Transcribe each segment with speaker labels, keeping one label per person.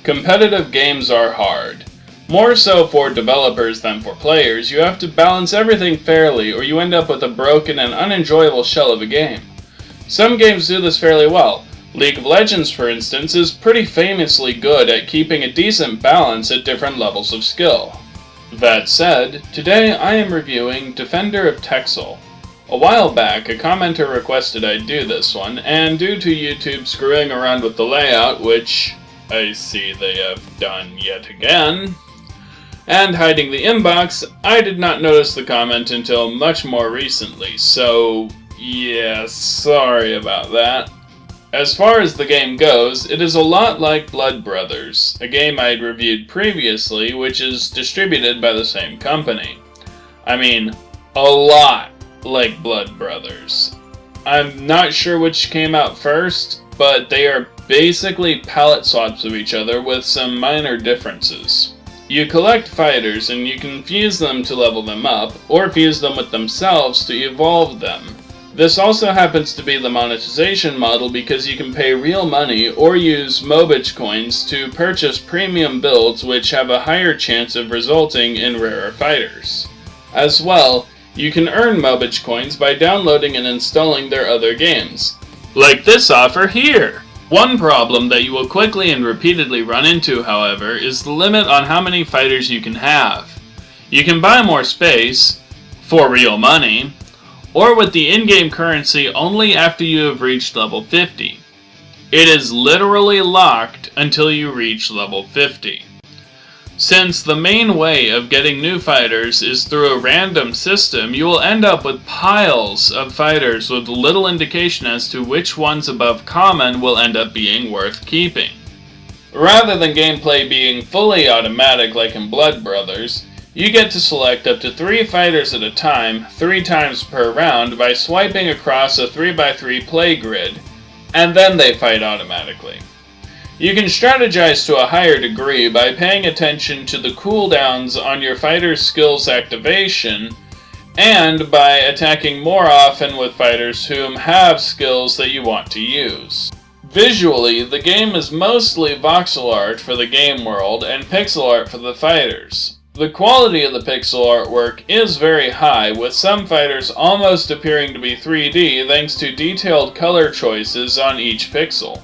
Speaker 1: Competitive games are hard. More so for developers than for players. You have to balance everything fairly or you end up with a broken and unenjoyable shell of a game. Some games do this fairly well. League of Legends, for instance, is pretty famously good at keeping a decent balance at different levels of skill. That said, today I am reviewing Defender of Texel. A while back, a commenter requested I do this one, and due to YouTube screwing around with the layout, which I see they have done yet again, and hiding the inbox, I did not notice the comment until much more recently, so yeah, sorry about that. As far as the game goes, it is a lot like Blood Brothers, a game I had reviewed previously, which is distributed by the same company. I mean, a lot like Blood Brothers. I'm not sure which came out first, but they are basically palette swaps of each other with some minor differences. You collect fighters and you can fuse them to level them up, or fuse them with themselves to evolve them. This also happens to be the monetization model because you can pay real money or use Mobich coins to purchase premium builds which have a higher chance of resulting in rarer fighters. As well, you can earn Mobich coins by downloading and installing their other games. Like this offer here! One problem that you will quickly and repeatedly run into, however, is the limit on how many fighters you can have. You can buy more space, for real money, or with the in-game currency only after you have reached level 50. It is literally locked until you reach level 50. Since the main way of getting new fighters is through a random system, you will end up with piles of fighters with little indication as to which ones above common will end up being worth keeping. Rather than gameplay being fully automatic like in Blood Brothers, you get to select up to 3 fighters at a time, 3 times per round by swiping across a 3x3 play grid, and then they fight automatically. You can strategize to a higher degree by paying attention to the cooldowns on your fighter's skills activation, and by attacking more often with fighters whom have skills that you want to use. Visually, the game is mostly voxel art for the game world and pixel art for the fighters. The quality of the pixel artwork is very high, with some fighters almost appearing to be 3D thanks to detailed color choices on each pixel.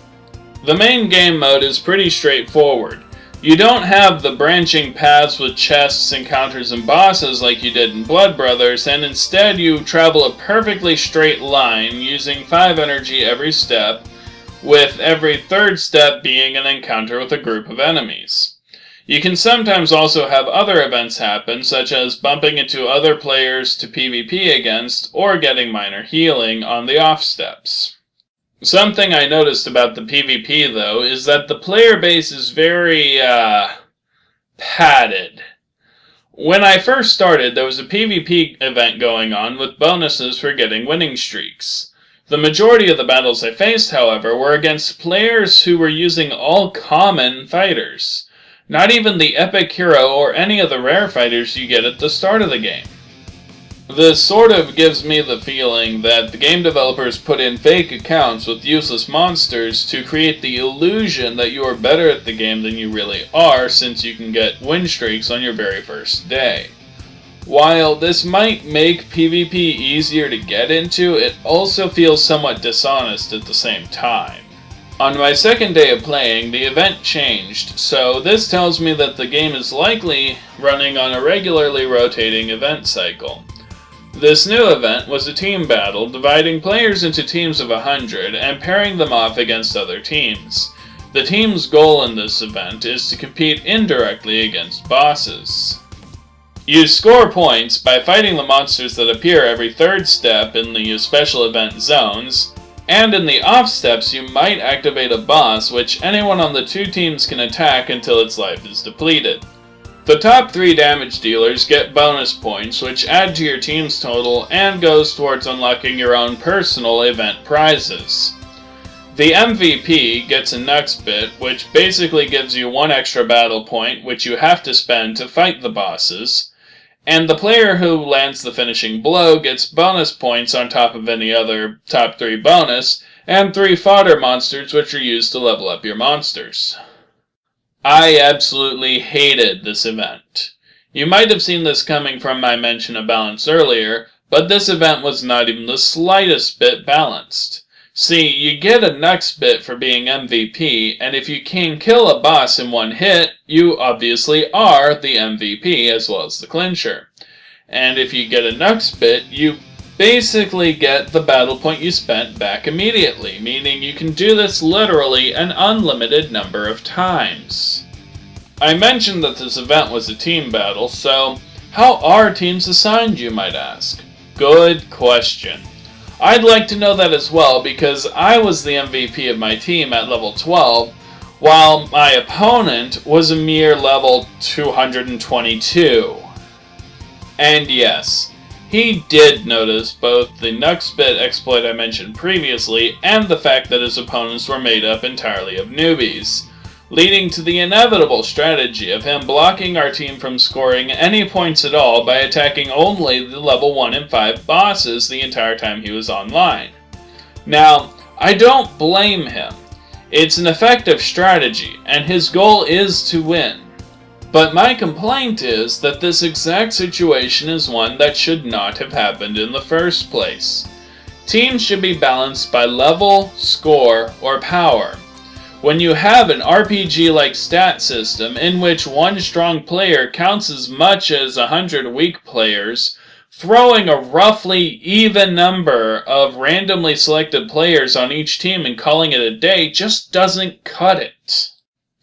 Speaker 1: The main game mode is pretty straightforward. You don't have the branching paths with chests, encounters, and bosses like you did in Blood Brothers, and instead you travel a perfectly straight line using 5 energy every step, with every third step being an encounter with a group of enemies. You can sometimes also have other events happen, such as bumping into other players to PvP against, or getting minor healing on the off steps. Something I noticed about the PvP, though, is that the player base is very, padded. When I first started, there was a PvP event going on with bonuses for getting winning streaks. The majority of the battles I faced, however, were against players who were using all common fighters. Not even the epic hero or any of the rare fighters you get at the start of the game. This sort of gives me the feeling that the game developers put in fake accounts with useless monsters to create the illusion that you are better at the game than you really are, since you can get win streaks on your very first day. While this might make PvP easier to get into, it also feels somewhat dishonest at the same time. On my second day of playing, the event changed, so this tells me that the game is likely running on a regularly rotating event cycle. This new event was a team battle, dividing players into teams of 100 and pairing them off against other teams. The team's goal in this event is to compete indirectly against bosses. You score points by fighting the monsters that appear every third step in the special event zones, and in the off steps you might activate a boss which anyone on the 2 teams can attack until its life is depleted. The top 3 damage dealers get bonus points, which add to your team's total and goes towards unlocking your own personal event prizes. The MVP gets a Nux bit, which basically gives you 1 extra battle point, which you have to spend to fight the bosses, and the player who lands the finishing blow gets bonus points on top of any other top 3 bonus, and 3 fodder monsters which are used to level up your monsters. I absolutely hated this event. You might have seen this coming from my mention of balance earlier, but this event was not even the slightest bit balanced. See, you get a Nux bit for being MVP, and if you can kill a boss in one hit, you obviously are the MVP as well as the clincher. And if you get a Nux bit, you basically get the battle point you spent back immediately, meaning you can do this literally an unlimited number of times. I mentioned that this event was a team battle, so how are teams assigned, you might ask? Good question. I'd like to know that as well, because I was the MVP of my team at level 12, while my opponent was a mere level 222. And yes, he did notice both the Nux bit exploit I mentioned previously and the fact that his opponents were made up entirely of newbies, leading to the inevitable strategy of him blocking our team from scoring any points at all by attacking only the level 1 and 5 bosses the entire time he was online. Now, I don't blame him. It's an effective strategy, and his goal is to win. But my complaint is that this exact situation is one that should not have happened in the first place. Teams should be balanced by level, score, or power. When you have an RPG-like stat system in which one strong player counts as much as 100 weak players, throwing a roughly even number of randomly selected players on each team and calling it a day just doesn't cut it.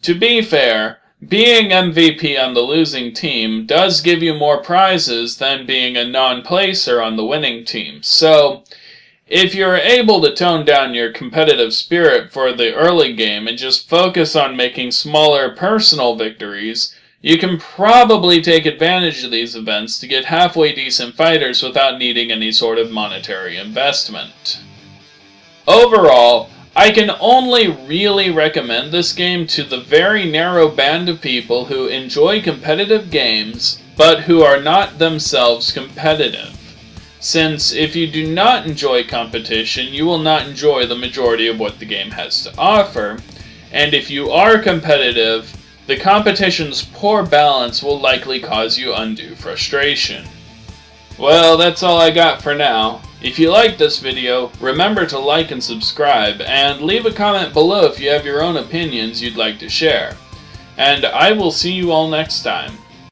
Speaker 1: To be fair, being MVP on the losing team does give you more prizes than being a non-placer on the winning team, so if you're able to tone down your competitive spirit for the early game and just focus on making smaller personal victories, you can probably take advantage of these events to get halfway decent fighters without needing any sort of monetary investment. Overall, I can only really recommend this game to the very narrow band of people who enjoy competitive games, but who are not themselves competitive. Since if you do not enjoy competition, you will not enjoy the majority of what the game has to offer, and if you are competitive, the competition's poor balance will likely cause you undue frustration. Well, that's all I got for now. If you liked this video, remember to like and subscribe, and leave a comment below if you have your own opinions you'd like to share. And I will see you all next time.